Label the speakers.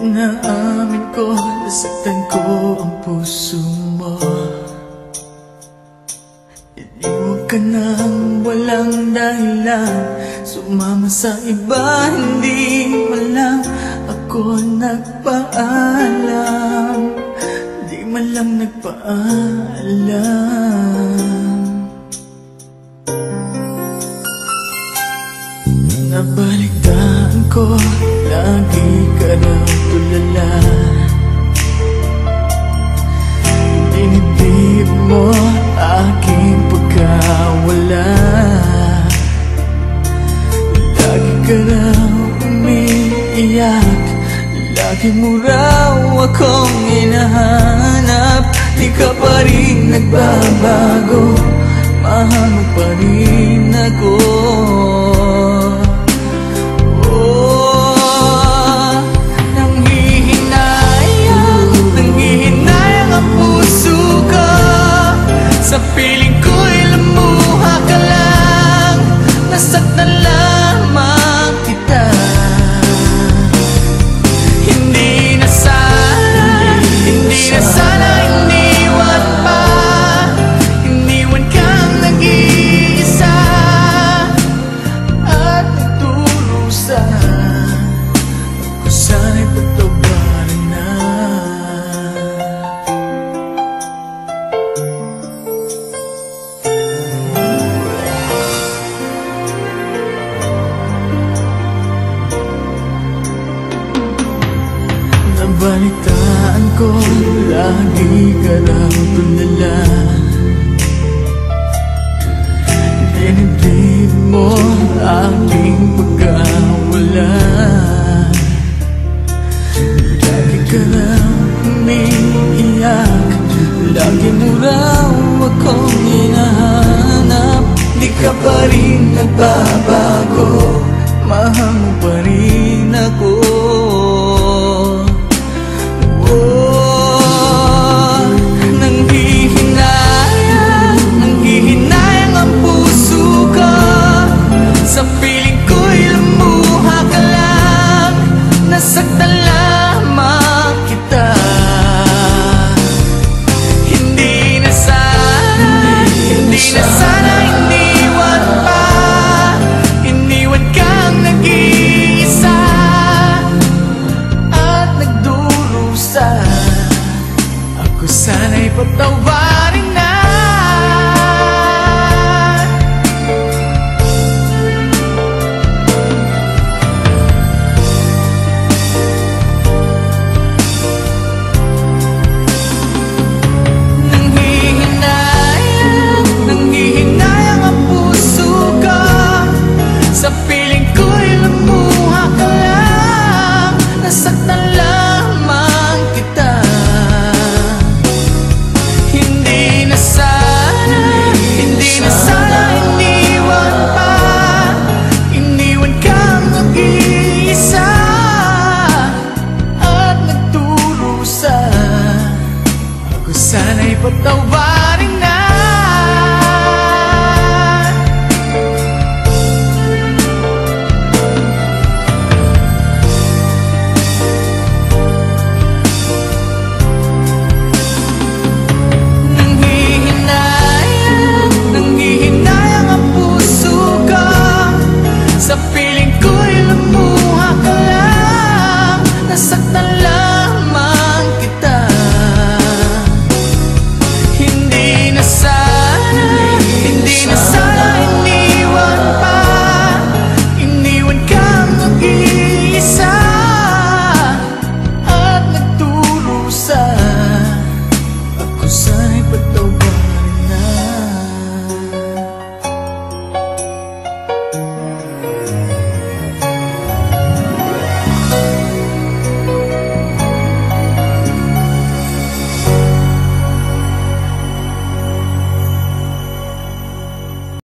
Speaker 1: Inaamin ko, nasaktan ko ang puso mo. Iniwag ka nang walang dahilan, sumama sa iba, hindi man lang ako nagpaalam. Di man lang nagpaalam. Nabalitaan ko, lagi ka raw tulala. Dinibdib mo aking pagkawala. Lagi ka raw umiiyak, lagi mo raw akong hinahanap. Di ka pa rin nagbabago, mahal mo pa rin ako. Sa piling ko'y lumuha ka lang, nasaktan lamang kita. Hindi na sana, iniwan pa. Iniwan kang nag-iisa at nagturusan. Kung sana'y patawarin na. Nabalitaan ko, lagi ka raw tulala. Dinibdib mo aking pagkawala.